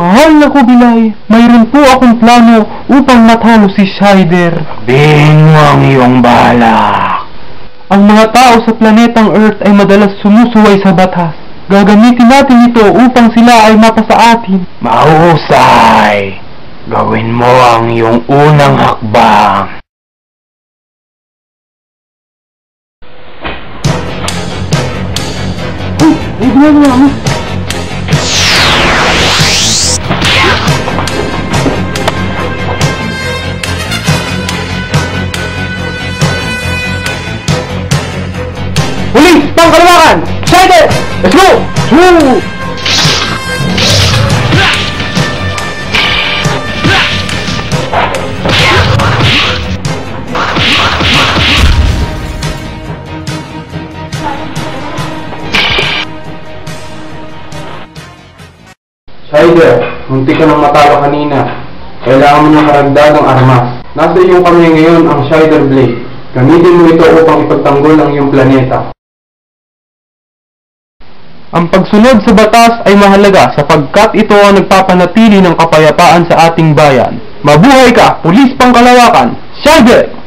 Mahal na Kubilay, mayroon po akong plano upang matalo si Shider. Sabihin mo ang iyong balak. Ang mga tao sa planetang Earth ay madalas sumusuway sa batas. Gagamitin natin ito upang sila ay mapasa atin. Mahusay. Gawin mo ang iyong unang hakbang. Ay, ginagawa mo. Police! Pangkalawakan! Shider! Let's go! Woo! Shider, munti ka nang matalo kanina. Kailangan mo ng karagdagang armas. Nasa iyong kamay ngayon ang Shider Blade. Gamitin mo ito upang ipagtanggol ang iyong planeta. Ang pagsunod sa batas ay mahalaga sapagkat ito ang nagpapanatili ng kapayapaan sa ating bayan. Mabuhay ka, Pulis Pangkalawakan! Shider!